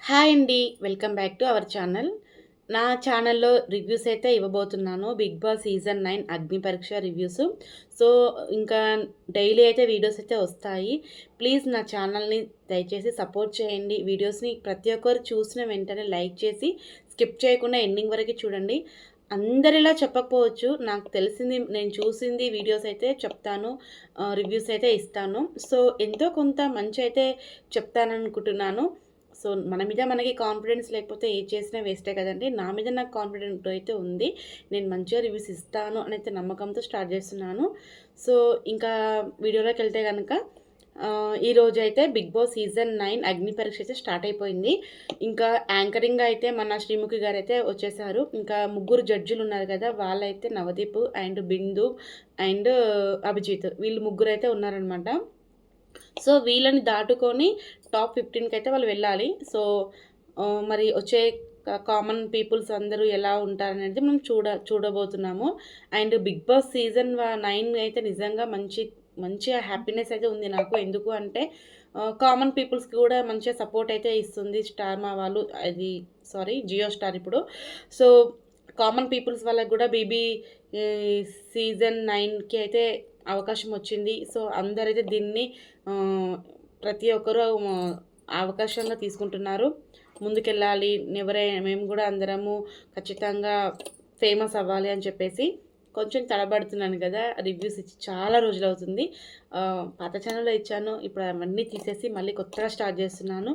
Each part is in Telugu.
హాయ్ అండి. Welcome back to our channel. నా ఛానల్‌లో రివ్యూస్ అయితే ఇవ్వబోతున్నాను. 'బిగ్ బాస్ సీజన్ 9 అగ్ని పరీక్ష' రివ్యూస్. సో, ఇంకా డైలీ అయితే వీడియోస్ అయితే వస్తాయి. ప్లీజ్ నా ఛానల్‌ని దయచేసి సపోర్ట్ చేయండి. వీడియోస్‌ని ప్రతి ఒక్కరు చూసిన వెంటనే లైక్ చేసి, స్కిప్ చేయకుండా ఎండింగ్ వరకు చూడండి. అందరిలా చెప్పకపోవచ్చు. నాకు తెలిసింది, నేను చూసింది వీడియోస్ అయితే చెప్తాను. రివ్యూస్ అయితే ఇస్తాను. సో, ఎంతో కొంత మంచి అయితే చెప్తాననుకుంటున్నాను. సో, మన మీద మనకి కాన్ఫిడెన్స్ లేకపోతే ఏది చేసినా వేస్టే కదండీ! నా మీద నాకు కాన్ఫిడెంట్ అయితే ఉంది. నేను మంచిగా రివ్యూస్ ఇస్తాను అనైతే నమ్మకంతో స్టార్ట్ చేస్తున్నాను. సో, ఇంకా వీడియోలోకెళ్తే గనక ఈరోజైతే 'బిగ్ బాస్ సీజన్ 9 అగ్ని పరీక్ష' అయితే స్టార్ట్ అయిపోయింది. ఇంకా యాంకరింగ్‌గా అయితే మన శ్రీముఖి గారైతే వచ్చేసారు. ఇంకా ముగ్గురు జడ్జిలున్నారు కదా! వాళ్ళైతే నవదీప్ అండ్ బిందు అండ్ అభిజిత్, వీళ్ళు ముగ్గురైతే ఉన్నారనమాట. సో, వీళ్ళని దాటుకొని టాప్ 15కి అయితే వాళ్ళు వెళ్ళాలి. సో, మరి వచ్చే కామన్ పీపుల్స్ అందరూ ఎలా ఉంటారనేది మనం చూడబోతున్నాము. అండ్ 'బిగ్ బాస్ సీజన్ 9' అయితే నిజంగా మంచిగా హ్యాపీనెస్ అయితే ఉంది నాకు. ఎందుకు అంటే కామన్ పీపుల్స్‌కి కూడా మంచిగా సపోర్ట్ అయితే ఇస్తుంది స్టార్ మా వాళ్ళు. అది జియో స్టార్ ఇప్పుడు. సో, కామన్ పీపుల్స్ వాళ్ళకి కూడా సీజన్ 9కి అయితే అవకాశం వచ్చింది. సో, అందరైతే దీన్ని ఆహ్, ప్రతి ఒక్కరు అవకాశంగా తీసుకుంటున్నారు. ముందుకెళ్ళాలి, మేము కూడా అందరము ఖచ్చితంగా ఫేమస్ అవ్వాలి అని చెప్పేసి కొంచెం తడబడుతున్నాను కదా! రివ్యూస్ ఇచ్చి చాలా రోజులవుతుంది. పాత ఛానెల్‌లో ఇచ్చాను. ఇప్పుడు అవన్నీ తీసేసి మళ్ళీ కొత్తగా స్టార్ట్ చేస్తున్నాను.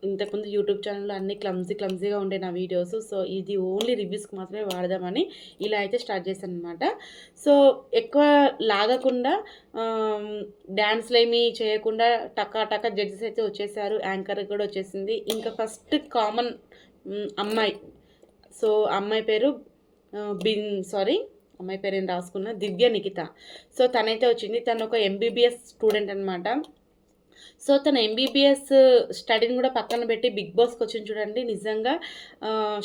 ఇంతకుముందు యూట్యూబ్ ఛానెల్‌లో అన్నీ క్లమ్జీగా ఉండే నా వీడియోస్. సో, ఇది ఓన్లీ రివ్యూస్‌కి మాత్రమే వాడదామని ఇలా అయితే స్టార్ట్ చేశాననమాట. సో, ఎక్కువ లాగకుండా డాన్స్‌లేమి చేయకుండా టకా జడ్జెస్ అయితే వచ్చేసారు. యాంకర్ కూడా వచ్చేసింది. ఇంకా ఫస్ట్ కామన్ అమ్మాయి. సో, అమ్మాయి పేరు ఆహ్, బిన్ సారీ అమ్మాయి పేరేం రాసుకున్నా, దివ్య నిఖిత. సో, తనైతే వచ్చింది. తను ఒక ఎంబీబీఎస్ స్టూడెంట్ అనమాట. సో, తన ఎంబీబీఎస్ స్టడీని కూడా పక్కన పెట్టి బిగ్ బాస్‌కి వచ్చింది చూడండి. నిజంగా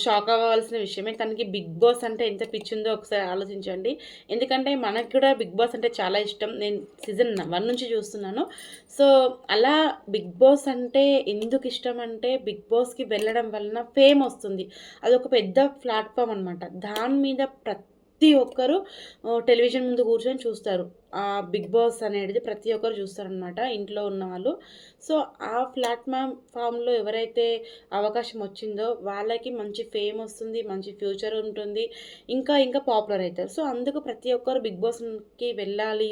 షాక్ అవ్వాల్సిన విషయమే. తనకి బిగ్ బాస్ అంటే ఎంత పిచ్చుందో ఒకసారి ఆలోచించండి. ఎందుకంటే మనకు కూడా బిగ్ బాస్ అంటే చాలా ఇష్టం. నేను సీజన్ 1 నుంచి చూస్తున్నాను. సో, అలా బిగ్ బాస్ అంటే ఎందుకు ఇష్టం అంటే, బిగ్ బాస్‌కి వెళ్ళడం వలన ఫేమ్ వస్తుంది. అదొక పెద్ద ప్లాట్‌ఫామ్ అనమాట. దాని మీద ప్రతి ఒక్కరు టెలివిజన్ ముందు కూర్చొని చూస్తారు. బిగ్ బాస్ అనేది ప్రతి ఒక్కరు చూస్తారనమాట, ఇంట్లో ఉన్నవాళ్ళు. సో, ఆ ఫామ్‌లో ఎవరైతే అవకాశం వచ్చిందో వాళ్ళకి మంచి ఫేమ్ వస్తుంది, మంచి ఫ్యూచర్ ఉంటుంది. ఇంకా పాపులర్ అయితారు. సో, అందుకు ప్రతి ఒక్కరు బిగ్ బాస్‌కి వెళ్ళాలి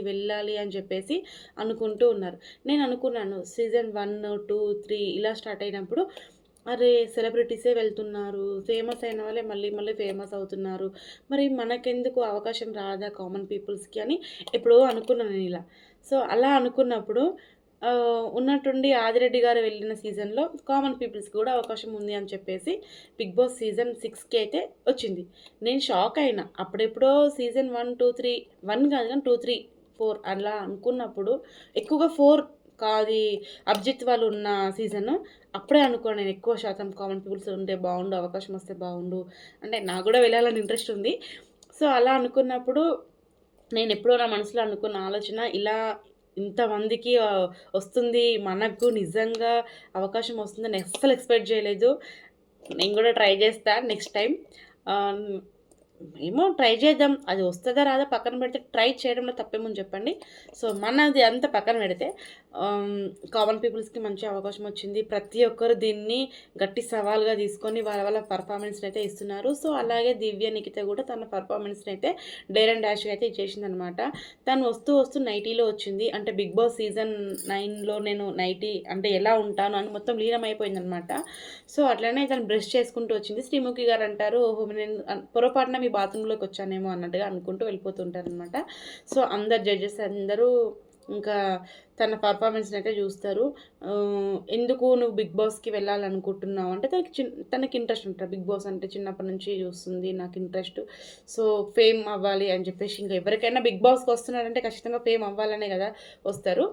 అని చెప్పేసి అనుకుంటూ ఉన్నారు. నేను అనుకున్నాను సీజన్ 1, 2, 3 ఇలా స్టార్ట్ అయినప్పుడు, అరే! సెలబ్రిటీసే వెళ్తున్నారు. ఫేమస్ అయిన వాళ్ళే మళ్ళీ ఫేమస్ అవుతున్నారు. మరి మనకెందుకు అవకాశం రాదా కామన్ పీపుల్స్‌కి అని ఎప్పుడో అనుకున్నాను నేనిలా. సో, అలా అనుకున్నప్పుడు ఉన్నట్టుండి ఆదిరెడ్డి గారు వెళ్ళిన సీజన్‌లో కామన్ పీపుల్స్‌కి కూడా అవకాశం ఉంది అని చెప్పేసి బిగ్ బాస్ సీజన్ 6కి అయితే వచ్చింది. నేను షాక్ అయినా. అప్పుడెప్పుడో సీజన్ 1, 2, 3 1 కాదు గానీ 2, 3, 4 అలా అనుకున్నప్పుడు, ఎక్కువగా 4 అది అభిజిత్ వాళ్ళు ఉన్న సీజను. అప్పుడే అనుకోను నేను, ఎక్కువ శాతం కామన్ పీపుల్స్ ఉంటే బావుండు, అవకాశం వస్తే బావుండు. అంటే నాకు గూడా వెళ్ళాలని ఇంట్రెస్ట్ ఉంది. సో, అలా అనుకున్నప్పుడు నేనెప్పుడో నా మనసులో అనుకున్న ఆలోచన ఇలా ఇంతమందికి వస్తుంది. మనకు నిజంగా అవకాశం వస్తుందని అస్సలు ఎక్స్‌పెక్ట్ జేయలేదు. నేను గూడా ట్రై జేస్తా నెక్స్ట్ టైమ్. ఆహ్, ఏమో ట్రై చేద్దాం. అది వస్తదా రాదా పక్కన పెడితే, ట్రై చేయడంలో తప్పేముంది చెప్పండి. సో, మనది అంతా పక్కన పెడితే ఆహ్, కామన్ పీపుల్స్‌కి మంచి అవకాశం వచ్చింది. ప్రతి ఒక్కరు దీన్ని గట్టి సవాల్‌గా తీసుకొని వాళ్ళ పెర్ఫార్మన్స్‌ని అయితే ఇస్తున్నారు. సో, అలాగే దివ్య నిఖిత కూడా తన పెర్ఫార్మన్స్‌ని అయితే డేర్ అండ్ డాష్‌గా అయితే ఇచ్చేసిందనమాట. తను వస్తూ నైటీలో వచ్చింది. అంటే బిగ్ బాస్ సీజన్ 9లో నేను నైటీ అంటే ఎలా ఉంటాను అని మొత్తం లీనమైపోయిందనమాట. సో, అట్లనే తను బ్రష్ చేసుకుంటూ వచ్చింది. శ్రీముఖి గారు అంటారు, ఓహో! నేను పొరపాటున మీ బాత్రూమ్‌లోకి వచ్చానేమో అన్నట్టుగా అనుకుంటూ వెళ్ళిపోతుంటారనమాట. సో, అందరు జడ్జెస్ అందరూ ఇంకా తన పెర్ఫార్మన్స్‌ని అయితే చూస్తారు. ఎందుకు నువ్వు బిగ్ బాస్‌కి వెళ్ళాలనుకుంటున్నావు అంటే, తనకి ఇంట్రెస్ట్ ఉంటది. బిగ్ బాస్ అంటే చిన్నప్పటి నుంచి చూస్తుంది. నాకు ఇంట్రెస్ట్. సో, ఫేమ్ అవ్వాలి అని చెప్పేసి, ఇంక ఎవరికైనా బిగ్ బాస్‌కి వస్తున్నారంటే ఖచ్చితంగా ఫేమ్ అవ్వాలనే కదా వస్తారు.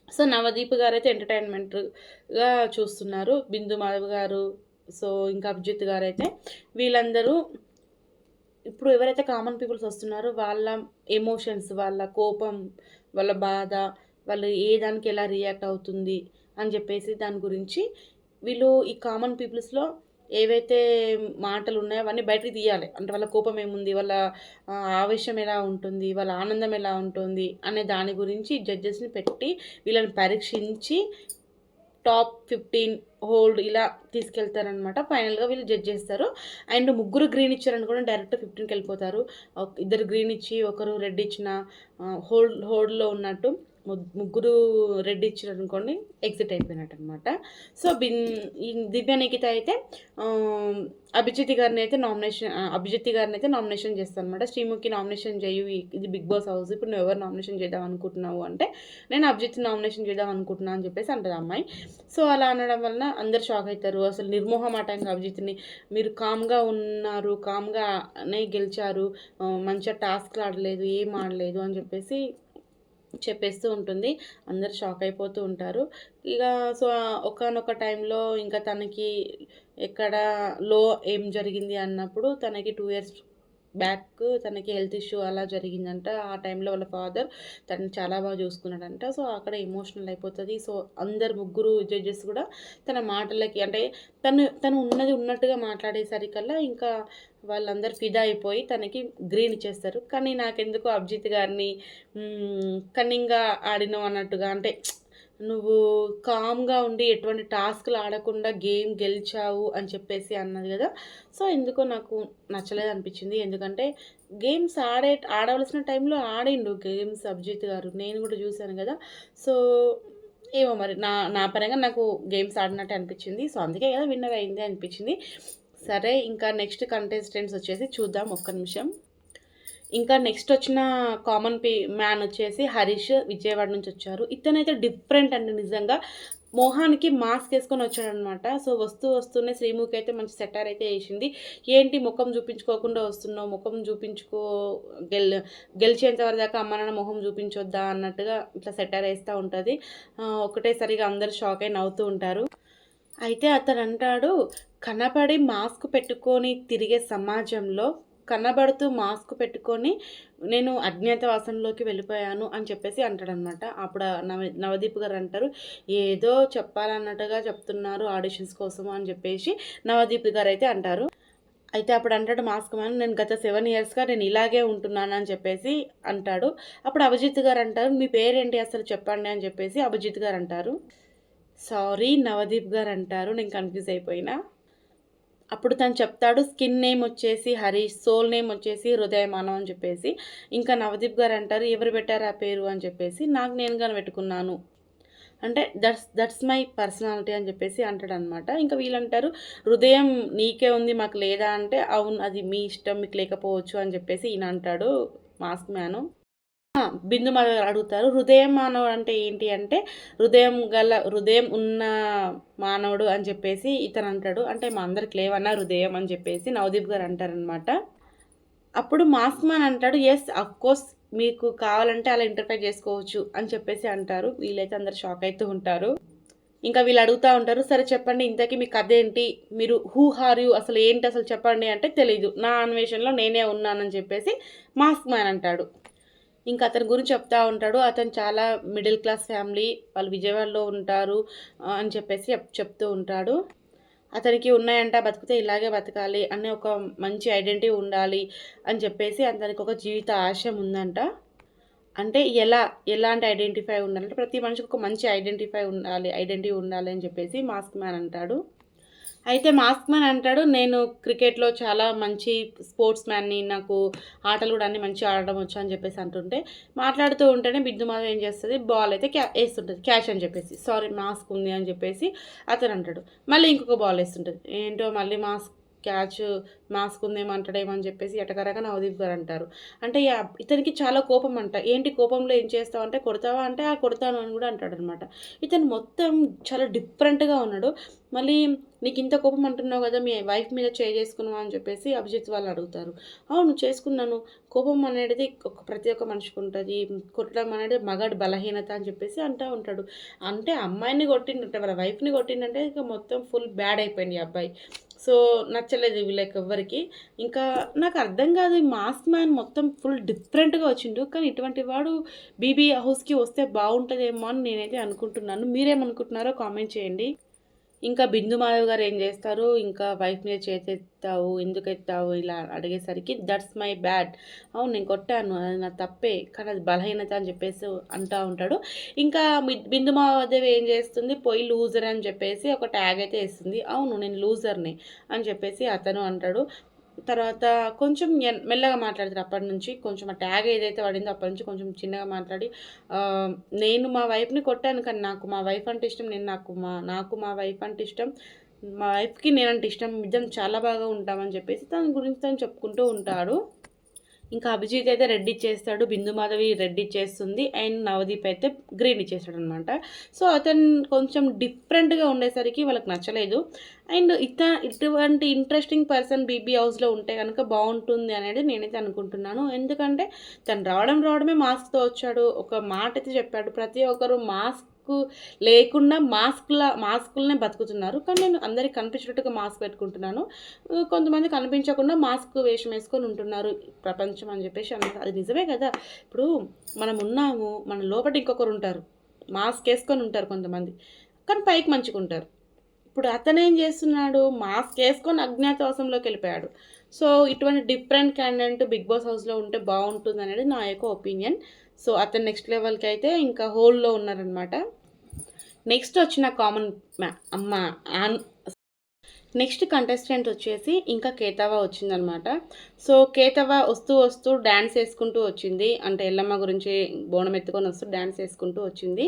సో, నవదీప్ గారైతే ఎంటర్‌టైన్‌మెంట్‌గా చూస్తున్నారు. బిందు మాధవ్ గారు, సో, ఇంకా అభిజిత్ గారైతే వీళ్ళందరూ ఇప్పుడు ఎవరైతే కామన్ పీపుల్స్ వస్తున్నారో వాళ్ళ ఎమోషన్స్, వాళ్ళ కోపం, వాళ్ళ బాధ, వాళ్ళు ఏ దానికి ఎలా రియాక్ట్ అవుతుంది అని చెప్పేసి దాని గురించి వీళ్ళు ఈ కామన్ పీపుల్స్లో ఏవైతే మాటలు ఉన్నాయో అవన్నీ బయటకు తీయాలి. అంటే వాళ్ళ కోపం ఏముంది, వాళ్ళ ఆవేశం ఎలా ఉంటుంది, వాళ్ళ ఆనందం ఎలా ఉంటుంది అనే దాని గురించి జడ్జెస్ని పెట్టి వీళ్ళని పరీక్షించి టాప్ 15 హోల్డ్ ఇలా తీసుకెళ్తారనమాట. ఫైనల్గా వీళ్ళు జడ్జ్ చేస్తారు. అండ్ ముగ్గురు గ్రీన్ ఇచ్చారనుకోండి డైరెక్ట్ 15కి వెళ్ళిపోతారు. ఇద్దరు గ్రీన్ ఇచ్చి ఒకరు రెడ్ ఇచ్చిన హోల్డ్లో ఉన్నట్టు, ముగ్గురు రెడ్ ఇచ్చారనుకోండి ఎగ్జిట్ అయిపోయినట్టు అనమాట. సో ఈ దివ్య నిఖిత అయితే అభిజిత్ గారిని అయితే నామినేషన్ చేస్తాను అనమాట. శ్రీముఖి నామినేషన్ చేయు, ఇది బిగ్ బాస్ హౌస్, ఇప్పుడు నువ్వు ఎవరు నామినేషన్ చేద్దాం అనుకుంటున్నావు అంటే నేను అభిజిత్ నామినేషన్ చేద్దాం అనుకుంటున్నా అని చెప్పేసి అంటుంది అమ్మాయి. సో అలా అనడం వలన అందరు షాక్ అవుతారు. అసలు నిర్మోహమాటంగా అభిజిత్ని, మీరు కామ్గా ఉన్నారు, కామ్గానే గెలిచారు, మంచిగా టాస్క్లు ఆడలేదు, ఏం ఆడలేదు అని చెప్పేస్తూ ఉంటుంది. అందరు షాక్ అయిపోతూ ఉంటారు. ఇక సో ఒకానొక టైంలో ఇంకా తనకి ఎక్కడ లో ఏం జరిగింది అన్నప్పుడు తనకి 2 years బ్యాక్ తనకి హెల్త్ ఇష్యూ అలా జరిగిందంట. ఆ టైంలో వాళ్ళ ఫాదర్ తనని చాలా బాగా చూసుకున్నాడంట. సో అక్కడ ఎమోషనల్ అయిపోతుంది. సో ముగ్గురు జడ్జెస్ కూడా తన మాటలకి, అంటే తను ఉన్నది ఉన్నట్టుగా మాట్లాడేసరికల్లా ఇంకా వాళ్ళందరూ ఫిదా అయిపోయి తనకి గ్రీన్ ఇచ్చేస్తారు. కానీ నాకెందుకు అభిజిత్ గారిని కన్నింగ్గా ఆడినావు అన్నట్టుగా, అంటే నువ్వు కామ్గా ఉండి ఎటువంటి టాస్క్లు ఆడకుండా గేమ్ గెలిచావు అని చెప్పేసి అన్నది కదా. సో ఎందుకో నాకు నచ్చలేదు అనిపించింది. ఎందుకంటే గేమ్స్ ఆడవలసిన టైంలో ఆడిండు గేమ్స్ అభిజిత్ గారు, నేను కూడా చూశాను కదా. సో ఏమో మరి నా పరంగా నాకు గేమ్స్ ఆడినట్టు అనిపించింది. సో అందుకే కదా విన్నర్ అయింది అనిపించింది. సరే, ఇంకా నెక్స్ట్ కంటెస్టెంట్స్ వచ్చేసి చూద్దాం, ఒక్క నిమిషం. ఇంకా నెక్స్ట్ వచ్చిన కామన్ మ్యాన్ వచ్చేసి హరీష్, విజయవాడ నుంచి వచ్చారు. ఇతనైతే డిఫరెంట్ అండి నిజంగా. మోహానికి మాస్క్ వేసుకొని వచ్చాడనమాట. సో వస్తూనే శ్రీముఖి అయితే మంచి సెటర్ అయితే వేసింది. ఏంటి ముఖం చూపించుకోకుండా వస్తున్నావు, ముఖం చూపించుకో, గెలిచేంత వరకు దాకా అమ్మ నాన్న మొహం చూపించొద్దా అన్నట్టుగా ఇట్లా సెటర్ వేస్తూ ఉంటుంది. ఒకటేసరిగా అందరు షాక్ అయి నవ్వుతూ ఉంటారు. అయితే అతను అంటాడు, కనబడి మాస్క్ పెట్టుకొని తిరిగే సమాజంలో కనబడుతూ మాస్క్ పెట్టుకొని నేను అజ్ఞాతవాసంలోకి వెళ్ళిపోయాను అని చెప్పేసి అంటాడనమాట. అప్పుడు నవదీప్ గారు అంటారు, ఏదో చెప్పాలన్నట్టుగా చెప్తున్నారు ఆడిషన్స్ కోసం అని చెప్పేసి నవదీప్ గారు అయితే అంటారు. అయితే అప్పుడు అంటాడు మాస్క్ మ్యాన్, నేను గత 7 yearsగా నేను ఇలాగే ఉంటున్నాను అని చెప్పేసి అంటాడు. అప్పుడు అభిజిత్ గారు అంటారు, మీ పేరేంటి అసలు చెప్పండి అని చెప్పేసి అభిజిత్ గారు అంటారు. సారీ నవదీప్ గారు అంటారు, నేను కన్ఫ్యూజ్ అయిపోయినా. అప్పుడు తను చెప్తాడు, స్కిన్ నేమ్ వచ్చేసి హరీష్, సోల్ నేమ్ వచ్చేసి హృదయమానం అని చెప్పేసి. ఇంకా నవదీప్ గారు అంటారు, ఎవరు పెట్టారు ఆ పేరు అని చెప్పేసి. నాకు నేను కానీ పెట్టుకున్నాను అంటే దట్స్ మై పర్సనాలిటీ అని చెప్పేసి అంటాడనమాట. ఇంకా వీళ్ళంటారు, హృదయం నీకే ఉంది మాకు లేదా అంటే, అవును అది మీ ఇష్టం, మీకు లేకపోవచ్చు అని చెప్పేసి ఈయన అంటాడు మాస్క్ మ్యాను. బిందు మాధవ్ అడుగుతారు, హృదయం మానవుడు అంటే ఏంటి అంటే, హృదయం ఉన్న మానవుడు అని చెప్పేసి ఇతను అంటాడు. అంటే మా అందరికి లేవన్నా హృదయం అని చెప్పేసి నవదీప్ గారు అంటారనమాట. అప్పుడు మాస్క్ మ్యాన్ అంటాడు, ఎస్ అఫ్కోర్స్ మీకు కావాలంటే అలా ఇంటర్ప్రెట్ చేసుకోవచ్చు అని చెప్పేసి అంటారు. వీళ్ళైతే అందరు షాక్ అవుతూ ఉంటారు. ఇంకా వీళ్ళు అడుగుతూ ఉంటారు, సరే చెప్పండి ఇంతకీ మీ కథ ఏంటి, మీరు హూ హార్ యూ, అసలు ఏంటి అసలు చెప్పండి అంటే, తెలీదు, నా అన్వేషణలో నేనే ఉన్నానని చెప్పేసి మాస్క్ మ్యాన్ అంటాడు. ఇంకా అతని గురించి చెప్తా ఉంటాడు. అతను చాలా మిడిల్ క్లాస్ ఫ్యామిలీ, వాళ్ళు విజయవాడలో ఉంటారు అని చెప్పేసి చెప్తూ ఉంటాడు. అతనికి ఉన్నాయంట, బతికితే ఇలాగే బతకాలి అనే ఒక మంచి ఐడెంటిటీ ఉండాలి అని చెప్పేసి అతనికి ఒక జీవిత ఆశయం ఉందంట. అంటే ఎలాంటి ఐడెంటిఫై ఉండాలంటే, ప్రతి మనిషికి ఒక మంచి ఐడెంటిటీ ఉండాలి అని చెప్పేసి మాస్క్ మ్యాన్ అంటాడు. అయితే మాస్క్ మ్యాన్ అంటాడు, నేను క్రికెట్లో చాలా మంచి స్పోర్ట్స్ మ్యాన్ని, నాకు ఆటలు కూడా అన్నీ మంచిగా ఆడడం వచ్చు అని చెప్పేసి అంటుంటే, మాట్లాడుతూ ఉంటేనే బిందు మాధవ్ ఏం చేస్తుంది, బాల్ అయితే వేస్తుంటుంది, క్యాచ్ అని చెప్పేసి, సారీ మాస్క్ ఉంది అని చెప్పేసి అతను అంటాడు. మళ్ళీ ఇంకొక బాల్ వేస్తుంటుంది, ఏంటో మళ్ళీ మాస్క్ ఉందేమంటాడేమో అని చెప్పేసి ఎటకరగా నవదీప్ గారు అంటారు. అంటే ఇతనికి చాలా కోపం అంట. ఏంటి కోపంలో ఏం చేస్తావు అంటే, కొడతావా అంటే కొడతాను అని కూడా అంటాడు అనమాట. ఇతను మొత్తం చాలా డిఫరెంట్గా ఉన్నాడు. మళ్ళీ నీకు ఇంత కోపం అంటున్నావు కదా, మీ వైఫ్ మీద చేసుకున్నావా అని చెప్పేసి అభిజిత్ వాళ్ళు అడుగుతారు. అవును చేసుకున్నాను, కోపం అనేది ప్రతి ఒక్క మనిషికి ఉంటుంది, కొట్టడం అనేది మగాడి బలహీనత అని చెప్పేసి అంటూ ఉంటాడు. అంటే అమ్మాయిని కొట్టిందంటే, వాళ్ళ వైఫ్ని కొట్టిందంటే ఇక మొత్తం ఫుల్ బ్యాడ్ అయిపోయింది అబ్బాయి. సో నచ్చలేదు వీళ్ళకి ఎవ్వరికి. ఇంకా నాకు అర్థం కాదు, మాస్క్ మ్యాన్ మొత్తం ఫుల్ డిఫరెంట్గా వచ్చిండు, కానీ ఇటువంటి వాడు బీబీ హౌస్కి వస్తే బాగుంటుందేమో అని నేనైతే అనుకుంటున్నాను. మీరేమనుకుంటున్నారో కామెంట్ చేయండి. ఇంకా బిందు మాధవ్ గారు ఏం చేస్తారు, ఇంకా వైఫ్ మీద చేతెత్తావు, ఎందుకు ఎత్తావు ఇలా అడిగేసరికి దట్స్ మై బ్యాడ్, అవును నేను కొట్టాను, అది నా తప్పే, కానీ అది బలహీనత అని చెప్పేసి అంటూ ఉంటాడు. ఇంకా బిందు మాధవ్ ఏం చేస్తుంది, పోయి లూజర్ అని చెప్పేసి ఒక ట్యాగ్ అయితే వేస్తుంది. అవును నేను లూజర్ని అని చెప్పేసి అతను అంటాడు. తర్వాత కొంచెం మెల్లగా మాట్లాడతారు. అప్పటి నుంచి కొంచెం ఆ ట్యాగ్ ఏదైతే పడిందో అప్పటి నుంచి కొంచెం చిన్నగా మాట్లాడి, నేను మా వైఫ్ని కొట్టాను కానీ నాకు మా వైఫ్ అంటే ఇష్టం, నాకు మా వైఫ్ అంటే ఇష్టం, మా వైఫ్కి నేనంటే ఇష్టం, ఇద్దరం చాలా బాగా ఉంటామని చెప్పేసి తన గురించి తను చెప్పుకుంటూ ఉంటాడు. ఇంకా అభిజిత్ అయితే రెడ్ ఇచ్చేస్తాడు, బిందు మాధవి రెడ్ ఇచ్చేస్తుంది, అండ్ నవదీప్ అయితే గ్రీన్ ఇచ్చేస్తాడు అనమాట. సో అతను కొంచెం డిఫరెంట్గా ఉండేసరికి వాళ్ళకి నచ్చలేదు. అండ్ ఇటువంటి ఇంట్రెస్టింగ్ పర్సన్ బీబీ హౌస్లో ఉంటే కనుక బాగుంటుంది అనేది నేనైతే అనుకుంటున్నాను. ఎందుకంటే తను రావడమే మాస్క్తో వచ్చాడు, ఒక మాట అయితే చెప్పాడు, ప్రతి ఒక్కరు మాస్క్ లేకుండా మాస్కులనే బతుకుతున్నారు, కానీ నేను అందరికి కనిపించేటట్టుగా మాస్క్ పెట్టుకుంటున్నాను, కొంతమంది కనిపించకుండా మాస్క్ వేషం వేసుకొని ఉంటున్నారు ప్రపంచం అని చెప్పేసి అన్నారు. అది నిజమే కదా, ఇప్పుడు మనం ఉన్నాము, మన లోపల ఇంకొకరు ఉంటారు, మాస్క్ వేసుకొని ఉంటారు కొంతమంది, కానీ పైకి మంచిగా ఉంటారు. ఇప్పుడు అతను ఏం చేస్తున్నాడు, మాస్క్ వేసుకొని అజ్ఞాతవాసంలోకి వెళ్ళిపోయాడు. సో ఇటువంటి డిఫరెంట్ క్యాండిడేట్ బిగ్ బాస్ హౌస్లో ఉంటే బాగుంటుంది అనేది నా యొక్క ఒపీనియన్. సో అతను నెక్స్ట్ లెవెల్కి అయితే ఇంకా హోల్లో ఉన్నారనమాట. నెక్స్ట్ వచ్చిన కామన్ అమ్మ నెక్స్ట్ కంటెస్టెంట్ వచ్చేసి ఇంకా కేతవ వచ్చిందనమాట. సో కేతవ వస్తూ డ్యాన్స్ వేసుకుంటూ వచ్చింది, అంటే ఎల్లమ్మ గురించి బోనం ఎత్తుకొని వస్తూ డ్యాన్స్ వేసుకుంటూ వచ్చింది.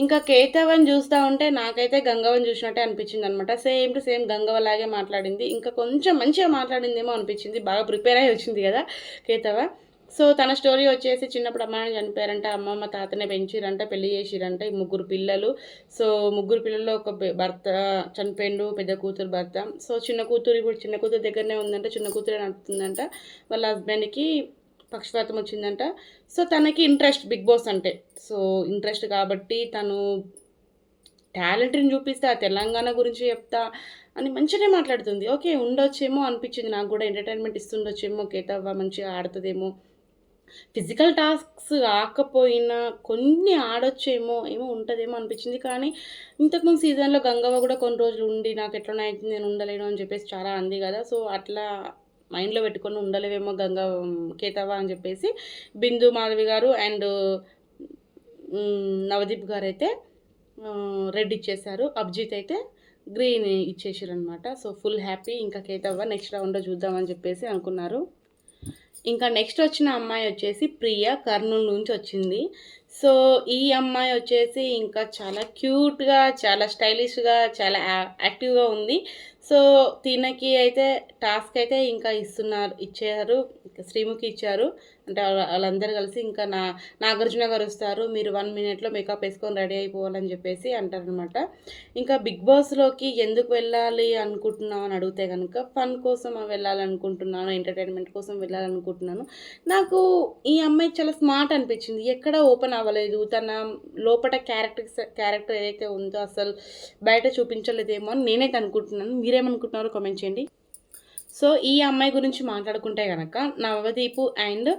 ఇంకా కేతవని చూస్తూ ఉంటే నాకైతే గంగవని చూసినట్టే అనిపించింది అనమాట. సేమ్ టు సేమ్ గంగవలాగే మాట్లాడింది, ఇంకా కొంచెం మంచిగా మాట్లాడిందేమో అనిపించింది, బాగా ప్రిపేర్ అయ్యి వచ్చింది కదా కేతవ. సో తన స్టోరీ వచ్చేసి చిన్నప్పుడు అమ్మాయిని చనిపోయారంట, అమ్మమ్మ తాతనే పెంచిరంట, పెళ్లి చేసిరంట, ఈ 3 పిల్లలు. సో 3 పిల్లల్లో ఒక భర్త చనిపోయిండు, పెద్ద కూతురు భర్త. సో చిన్న కూతురు దగ్గరనే ఉందంట, చిన్న కూతురే నడుపుతుందంట, వాళ్ళ హస్బెండ్కి పక్షపాతం వచ్చిందంట. సో తనకి ఇంట్రెస్ట్ బిగ్ బాస్ అంటే, సో ఇంట్రెస్ట్ కాబట్టి తను టాలెంట్ని చూపిస్తా, తెలంగాణ గురించి చెప్తా అని మంచిగానే మాట్లాడుతుంది. ఓకే ఉండొచ్చేమో అనిపించింది నాకు కూడా, ఎంటర్టైన్మెంట్ ఇస్తుండొచ్చేమో, కేతవ్వ మంచిగా ఆడుతుందేమో, ఫిజికల్ టాస్క్స్ కాకపోయినా కొన్ని ఆడొచ్చేమో ఉంటుందేమో అనిపించింది. కానీ ఇంతకుముందు సీజన్లో గంగవ్వ కూడా కొన్ని రోజులు ఉండి నాకు ఎట్లా అవుతుంది నేను ఉండలేను అని చెప్పేసి చాలా అంది కదా, సో అట్లా మైండ్లో పెట్టుకొని ఉండలేవేమో కేతవ్వ అని చెప్పేసి బిందు మాధవి గారు అండ్ నవదీప్ గారు అయితే రెడ్ ఇచ్చేశారు, అభిజిత్ అయితే గ్రీన్ ఇచ్చేసారు అనమాట. సో ఫుల్ హ్యాపీ, ఇంకా కేతవ్వ నెక్స్ట్ రౌండ్లో చూద్దామని చెప్పేసి అనుకున్నారు. ఇంకా నెక్స్ట్ వచ్చిన అమ్మాయి వచ్చేసి ప్రియ, కర్నూలు నుంచి వచ్చింది. సో ఈ అమ్మాయి వచ్చేసి ఇంకా చాలా క్యూట్గా, చాలా స్టైలిష్గా, చాలా యాక్టివ్గా ఉంది. సో తినకి అయితే టాస్క్ అయితే ఇంకా ఇచ్చారు, శ్రీముఖి ఇచ్చారు, అంటే వాళ్ళందరూ కలిసి ఇంకా నాగార్జున గారు వస్తారు, మీరు 1 మినిట్లో మేకప్ వేసుకొని రెడీ అయిపోవాలని చెప్పేసి అంటారనమాట. ఇంకా బిగ్ బాస్లోకి ఎందుకు వెళ్ళాలి అనుకుంటున్నావు అని అడిగితే కనుక ఫన్ కోసం వెళ్ళాలనుకుంటున్నాను, ఎంటర్టైన్మెంట్ కోసం వెళ్ళాలనుకుంటున్నాను. నాకు ఈ అమ్మాయి చాలా స్మార్ట్ అనిపించింది, ఎక్కడ ఓపెన్ అవ్వలేదు, తన లోపల క్యారెక్టర్ ఏదైతే ఉందో అసలు బయట చూపించలేదేమో అని నేనైతే అనుకుంటున్నాను. మీరేమనుకుంటున్నారో కామెంట్ చేయండి. సో ఈ అమ్మాయి గురించి మాట్లాడుకుంటే కనుక నవదీపు అండ్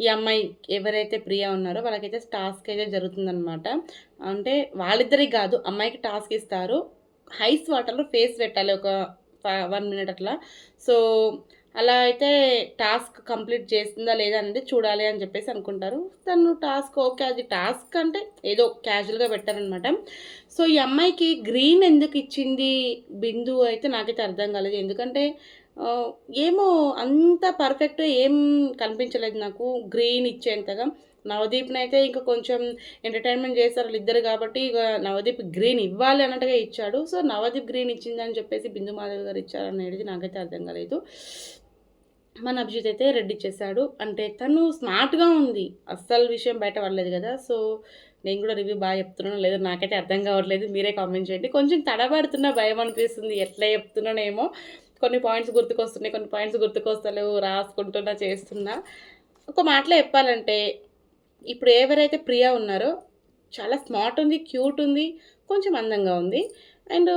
ఈ అమ్మాయి ఎవరైతే ప్రియ ఉన్నారో వాళ్ళకైతే టాస్క్ అయితే జరుగుతుందనమాట. అంటే వాళ్ళిద్దరికి కాదు, అమ్మాయికి టాస్క్ ఇస్తారు, ఐస్ వాటర్లో ఫేస్ పెట్టాలి ఒక 1 మినిట్ అట్లా. సో అలా అయితే టాస్క్ కంప్లీట్ చేస్తుందా లేదా అనేది చూడాలి అని చెప్పేసి అనుకుంటారు. తను టాస్క్ ఓకే, అది టాస్క్ అంటే ఏదో క్యాజువల్గా పెట్టారనమాట. సో ఈ అమ్మాయికి గ్రీన్ ఎందుకు ఇచ్చింది బిందు అయితే నాకైతే అర్థం కాలేదు, ఎందుకంటే ఏమో అంత పర్ఫెక్ట్ ఏం కనిపించలేదు నాకు గ్రీన్ ఇచ్చేంతగా. నవదీప్ని అయితే ఇంకా కొంచెం ఎంటర్టైన్మెంట్ చేస్తారు వాళ్ళిద్దరు కాబట్టి ఇక నవదీప్ గ్రీన్ ఇవ్వాలి అన్నట్టుగా ఇచ్చాడు. సో నవదీప్ గ్రీన్ ఇచ్చిందని చెప్పేసి బిందు మాధవ్ గారు ఇచ్చారు అనేది నాకైతే అర్థం కాలేదు. మన అభిజిత్ అయితే రెడ్ ఇచ్చేసాడు, అంటే తను స్మార్ట్గా ఉంది, అస్సలు విషయం బయట పడలేదు కదా. సో నేను కూడా రివ్యూ బాగా చెప్తున్నాను లేదో నాకైతే అర్థం కావట్లేదు, మీరే కామెంట్ చేయండి. కొంచెం తడబడుతున్న భయం అనిపిస్తుంది, ఎట్లా చెప్తున్నానేమో, కొన్ని పాయింట్స్ గుర్తుకొస్తున్నాయి, కొన్ని పాయింట్స్ గుర్తుకొస్తలేవు, రాసుకుంటున్నా చేస్తున్నా. ఒక మాటలో చెప్పాలంటే ఇప్పుడు ఎవరైతే ప్రియా ఉన్నారో చాలా స్మార్ట్ ఉంది, క్యూట్ ఉంది, కొంచెం అందంగా ఉంది. అండ్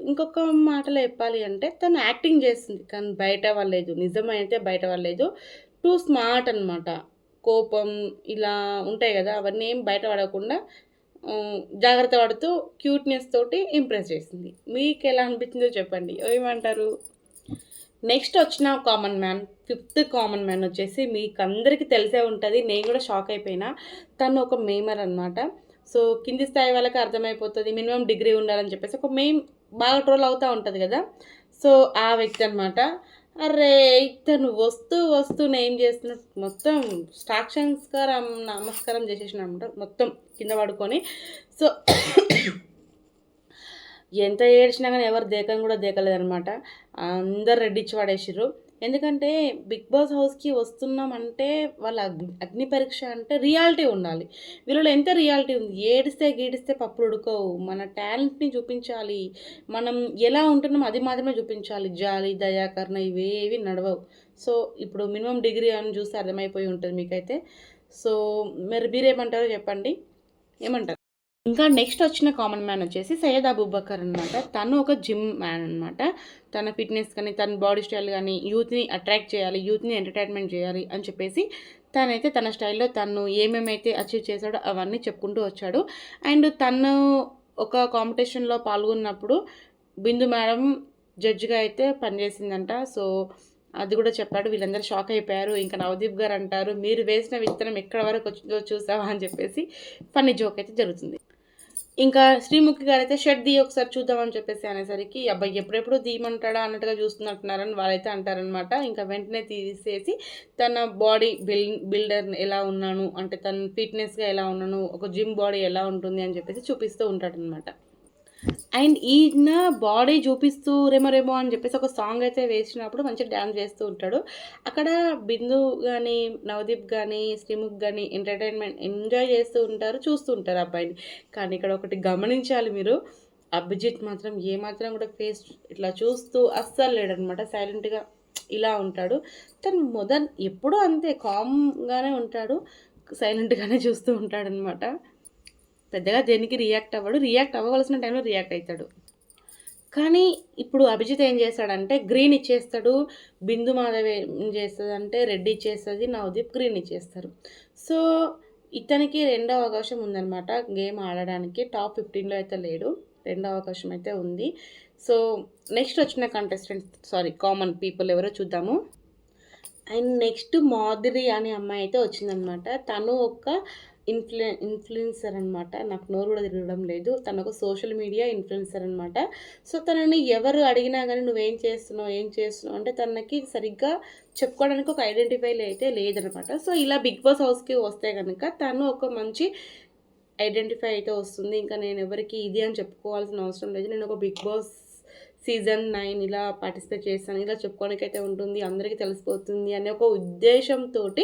ఇంకొక మాటలో చెప్పాలి అంటే తను యాక్టింగ్ చేస్తుంది కానీ బయట వాళ్ళలేదు, నిజమైతే బయట వాళ్ళలేదు, టూ స్మార్ట్ అనమాట. కోపం ఇలా ఉంటాయి కదా, అవన్నీ ఏం బయట పడకుండా జాగ్రత్త పడుతూ క్యూట్‌నెస్ తోటి ఇంప్రెస్ చేసింది. మీకెలా అనిపించిందో చెప్పండి. ఏమంటారు? నెక్స్ట్ వచ్చిన common man, fifth common man వచ్చేసి మీకందరికీ తెలిసే ఉంటది. నేను కూడా షాక్ అయిపోయినా. తను ఒక మీమర్ అనమాట. సో, కింది స్థాయి వాళ్ళకి అర్థమైపోతది. మినిమమ్ డిగ్రీ ఉండాలని చెప్పేసి ఒక మీమ్ బాగా ట్రోల్ అవుతా ఉంటది గదా! సో, ఆ వ్యక్తి అనమాట. అర్రేయ్! ఇతను వస్తూనే ఏం చేస్తున్నాడు మొత్తం సాష్టాంగ నమస్కారం చేసేసిండనమాట. మొత్తం కింద పడుకొని. సో ఎంత ఏడ్చినా గానీ ఎవరు దేకను గూడా దేకలేదనమాట. అందరు రెడ్డిచ్చి పడేసిర్రు. ఎందుకంటే 'బిగ్ బాస్' హౌస్‌కి వస్తున్నామంటే వాళ్ళ అగ్ని పరీక్ష అంటే రియాలిటీ ఉండాలి. వీళ్ళలో ఎంత రియాలిటీ ఉంది. ఏడిస్తే గీడిస్తే పప్పులుడకవు. మన టాలెంట్‌ని చూపించాలి. మనం ఎలా ఉంటున్నామో అది మాత్రమే చూపించాలి. జాలి, దయ, కరుణ ఇవేవి నడవవు. సో, ఇప్పుడు మినిమమ్ డిగ్రీ అని చూస్తే అర్థమైపోయి ఉంటది మీకైతే. సో, మరి మీరేమంటారో చెప్పండి. ఏమంటారు? ఇంకా నెక్స్ట్ వచ్చిన కామన్ మ్యాన్ వచ్చేసి సయ్యద్ అబూబకర్ అనమాట. తను ఒక జిమ్ మ్యాన్ అనమాట. తన ఫిట్‌నెస్ కానీ, తన బాడీ స్టైల్ గానీ, యూత్‌ని అట్రాక్ట్ చేయాలి, యూత్‌ని ఎంటర్‌టైన్‌మెంట్ చేయాలి అని చెప్పేసి తనైతే తన స్టైల్‌లో తను ఏమేమైతే అచీవ్ చేశాడో అవన్నీ చెప్పుకుంటూ వచ్చాడు. అండ్ తను ఒక కాంపిటీషన్‌లో పాల్గొన్నప్పుడు బిందు మేడం జడ్జిగా అయితే పనిచేసిందంట. సో, అది కూడా చెప్పాడు. వీళ్ళందరూ షాక్ అయిపోయారు. ఇంకా నవదీప్ గారు అంటారు, "మీరు వేసిన విత్తనం ఎక్కడి వరకు వచ్చిందో చూసావా" అని చెప్పేసి ఫన్నీ జోక్ అయితే జరుగుతుంది. ఇంకా శ్రీముఖి గారైతే షర్ట్ తీయి ఒకసారి చూద్దామని చెప్పేసి అనేసరికి, అబ్బాయి ఎప్పుడెప్పుడు తీయమంటాడా అన్నట్టుగా చూస్తున్నట్టున్నారని వాళ్ళైతే అంటారనమాట. ఇంకా వెంటనే తీసేసి తన బాడీ బిల్డర్ ఎలా ఉన్నాను, అంటే తన ఫిట్‌నెస్‌గా ఎలా ఉన్నాను, ఒక జిమ్ బాడీ ఎలా ఉంటుంది అని చెప్పేసి చూపిస్తూ ఉంటాడనమాట. అండ్ ఈయన బాడీ చూపిస్తూ 'రెమో రెమో' అని చెప్పేసి ఒక సాంగ్ అయితే వేసినప్పుడు మంచిగా డాన్స్ చేస్తూ ఉంటాడు. అక్కడ బిందు గానీ, నవదీప్ గానీ, శ్రీముఖ్ గానీ ఎంజాయ్ చేస్తూ ఉంటారు. చూస్తూ ఉంటారు ఆ అబ్బాయిని. కానీ ఇక్కడ ఒకటి గమనించాలి మీరు. అభిజిత్ మాత్రం ఏమాత్రం కూడా ఫేస్ ఇట్లా చూస్తూ అస్సలు లేడనమాట. సైలెంట్‌గా ఇలా ఉంటాడు. తను ఎప్పుడూ అంతే కామ్‌గానే ఉంటాడు. సైలెంట్‌గానే చూస్తూ ఉంటాడనమాట. పెద్దగా దేనికి రియాక్ట్ అవ్వడు. రియాక్ట్ అవ్వవలసిన టైంలో రియాక్ట్ అయితాడు. కానీ ఇప్పుడు అభిజిత్ ఏం చేస్తాడంటే గ్రీన్ ఇచ్చేస్తాడు. బిందు మాధవి ఏం చేస్తదంటే రెడ్ ఇచ్చేస్తది. నవదీప్ గ్రీన్ ఇచ్చేస్తారు. సో, ఇతనికి రెండో అవకాశం ఉందనమాట గేమ్ ఆడడానికి. టాప్ 15లో అయితే లేడు. రెండో అవకాశం అయితే ఉంది. సో, నెక్స్ట్ వచ్చిన కామన్ పీపుల్ ఎవరో చూద్దాము. అండ్ నెక్స్ట్ మాధురి అనే అమ్మాయి అయితే వచ్చిందనమాట. తను ఒక ఇన్‌ఫ్లుయెన్సర్ అనమాట. నాకు నోరు కూడా తిరగడం లేదు. తను ఒక సోషల్ మీడియా ఇన్‌ఫ్లుయెన్సర్ అనమాట. సో, తనని ఎవరు అడిగినా గానీ నువ్వేం చేస్తున్నావు? ఏం చేస్తున్నావు? అంటే తనకి సరిగ్గా చెప్పుకోవడానికి ఒక ఐడెంటిఫై అయితే లేదనమాట. సో, ఇలా 'బిగ్ బాస్' హౌస్‌కి వస్తే గనక తను ఒక మంచి ఐడెంటిఫై అయితే వస్తుంది. ఇంకా నేను ఎవరికీ ఇది అని చెప్పుకోవాల్సిన అవసరం లేదు. నేను ఒక 'బిగ్ బాస్' సీజన్ 9 ఇలా పార్టిసిపేట్ చేశాను. ఇలా చెప్పుకోవడానికైతే ఉంటుంది. అందరికీ తెలిసిపోతుంది అనే ఒక ఉద్దేశంతోటి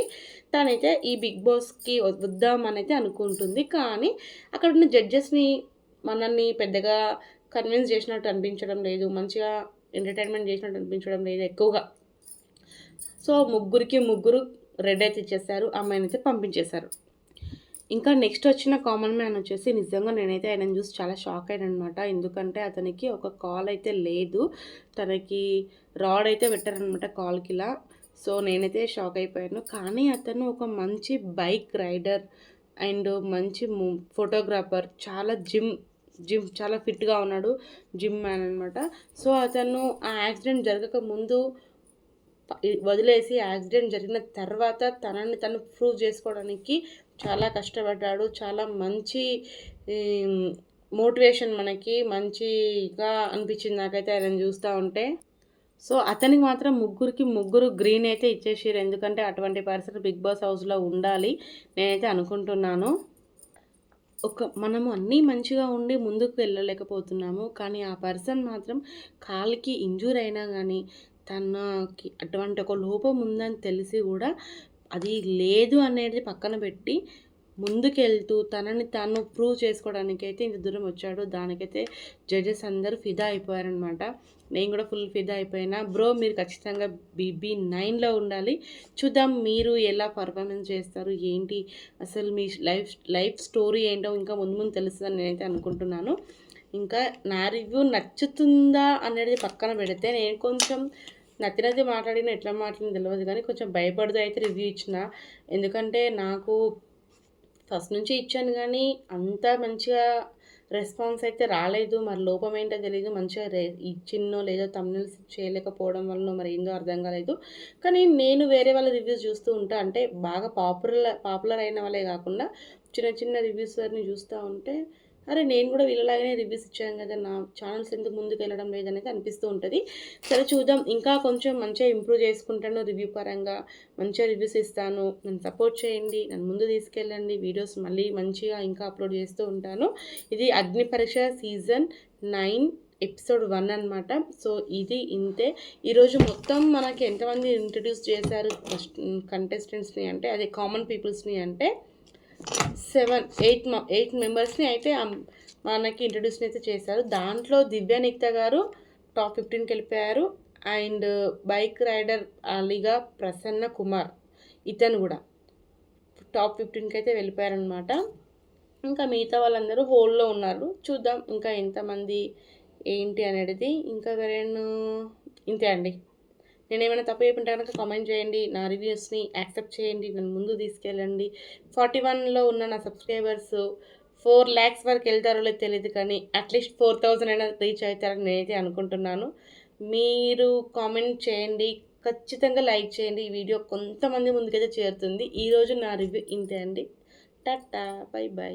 తనైతే ఈ 'బిగ్ బాస్‌కి' వద్దామనైతే అనుకుంటుంది. కానీ అక్కడున్న జడ్జెస్‌ని మనల్ని పెద్దగా కన్విన్స్ చేసినట్టు అనిపించడం లేదు. మంచిగా ఎంటర్‌టైన్‌మెంట్ చేసినట్టు అనిపించడం లేదు ఎక్కువగా. సో, ముగ్గురికి ముగ్గురు రెడ్ అయితే ఇచ్చేసారు. అమ్మాయినైతే పంపించేశారు. ఇంకా నెక్స్ట్ వచ్చిన కామన్ మ్యాన్ వచ్చేసి నిజంగా నేనైతే ఆయనను చూసి చాలా షాక్ అయ్యాననమాట. ఎందుకంటే అతనికి ఒక కాల్ అయితే లేదు. తనకి రాడ్ అయితే పెట్టారనమాట కాల్‌కిలా. సో, నేనైతే షాక్ అయిపోయాను. కానీ అతను ఒక మంచి బైక్ రైడర్ అండ్ మంచి ఫోటోగ్రాఫర్. చాలా జిమ్ చాలా ఫిట్‌గా ఉన్నాడు. జిమ్ మ్యాన్ అనమాట. సో, అతను ఆ యాక్సిడెంట్ జరగక ముందు వదిలేసి యాక్సిడెంట్ జరిగిన తర్వాత తనని తను ప్రూవ్ చేసుకోవడానికి చాలా కష్టపడ్డాడు. చాలా మంచి మోటివేషన్ మనకి మంచిగా అనిపించింది నాకైతే ఆయనను చూస్తూ ఉంటే. సో, అతనికి మాత్రం ముగ్గురికి ముగ్గురు గ్రీన్ అయితే ఇచ్చేసిర్రు. ఎందుకంటే అటువంటి పర్సన్ 'బిగ్ బాస్' హౌస్‌లో ఉండాలి నేనైతే అనుకుంటున్నాను. మనము అన్నీ మంచిగా ఉండి ముందుకు వెళ్ళలేకపోతున్నాము. కానీ ఆ పర్సన్ మాత్రం కాలికి ఇంజ్యూర్ అయినా గానీ, తనకి అటువంటి ఒక లోపం ఉందని తెలిసి గూడా అది లేదు అనేది పక్కన పెట్టి ముందుకెళ్తూ తనని తాను ప్రూవ్ చేసుకోవడానికైతే ఇంత దూరం వచ్చాడు. దానికైతే జడ్జెస్ అందరూ ఫిదా అయిపోయారనమాట. నేను కూడా ఫుల్ ఫిదా అయిపోయినా. బ్రో మీరు ఖచ్చితంగా BB9లో ఉండాలి. చూద్దాం మీరు ఎలా పర్ఫార్మెన్స్ చేస్తారు, ఏంటి అసలు మీ లైఫ్ స్టోరీ ఏంటో ఇంకా ముందు ముందు తెలుస్తుందని నేనైతే అనుకుంటున్నాను. ఇంకా నా రివ్యూ నచ్చుతుందా అనేది పక్కన పెడితే నేను కొంచెం నత్తి మాట్లాడిన ఎట్లా మాట్లాడిన తెలియదు కానీ కొంచెం భయపడుతూ అయితే రివ్యూ ఇచ్చిన. ఎందుకంటే నాకు ఫస్ట్ నుంచి ఇచ్చాను కానీ అంత మంచిగా రెస్పాన్స్ అయితే రాలేదు. మరి లోపం ఏంటో తెలీదు. మంచిగా ఇచ్చిన్నో లేదో థంబ్‌నెయిల్స్ చేయలేకపోవడం వల్లనో మరి ఏందో అర్థం కాలేదు. కానీ నేను వేరే వాళ్ళ రివ్యూస్ చూస్తూ ఉంటా. అంటే బాగా పాపులర్ అయిన వాళ్ళే కాకుండా చిన్న చిన్న రివ్యూసర్‌ని చూస్తా ఉంటే, అరే! నేను కూడా వీళ్ళలాగానే రివ్యూస్ ఇచ్చాను కదా! నా ఛానెల్స్ ఎందుకు ముందుకెళ్ళడం లేదనేది అనిపిస్తూ ఉంటది. సరే చూద్దాం. ఇంకా కొంచెం మంచిగా ఇంప్రూవ్ చేసుకుంటాను రివ్యూ పరంగా. మంచిగా రివ్యూస్ ఇస్తాను. నన్ను సపోర్ట్ చేయండి. నన్ను ముందు తీసుకెళ్ళండి. వీడియోస్ మళ్ళీ మంచిగా ఇంకా అప్లోడ్ చేస్తూ ఉంటాను. ఇది అగ్ని పరీక్ష సీజన్ 9 ఎపిసోడ్ 1 అనమాట. సో ఇది ఇంతే. ఈరోజు మొత్తం మనకి ఎంతమంది ఇంట్రడ్యూస్ చేశారు ఫస్ట్ కంటెస్టెంట్స్‌ని అంటే, అదే కామన్ పీపుల్స్‌ని అంటే 8 మెంబర్స్‌ని అయితే మనకి ఇంట్రడ్యూస్‌ని అయితే చేశారు. దాంట్లో దివ్య నిక్త గారు టాప్ 15కి వెళ్ళిపోయారు. అండ్ బైక్ రైడర్ అలీగా ప్రసన్న కుమార్ ఇతను కూడా టాప్ 15కి అయితే వెళ్ళిపోయారనమాట. ఇంకా మిగతా వాళ్ళందరూ హోల్డ్‌లో ఉన్నారు. చూద్దాం ఇంకా ఎంతమంది ఏంటి అనేది. ఇంకా ఇంతే అండి. నేనేమైనా తప్పు చెప్పుంటే కనుక కామెంట్ చేయండి. నా రివ్యూస్ని యాక్సెప్ట్ చేయండి. నన్ను ముందుకు తీసుకెళ్ళండి. 41లో ఉన్న నా సబ్స్క్రైబర్స్ 4 lakhs వరకు వెళ్తారో లేదో తెలియదు కానీ అట్లీస్ట్ 4000 అయినా రీచ్ అవుతారని నేనైతే అనుకుంటున్నాను. మీరు కామెంట్ చేయండి. ఖచ్చితంగా లైక్ చేయండి. ఈ వీడియో కొంతమంది ముందుకైతే చేరుతుంది. ఈరోజు నా రివ్యూ ఇంతే అండి. Tata, by by.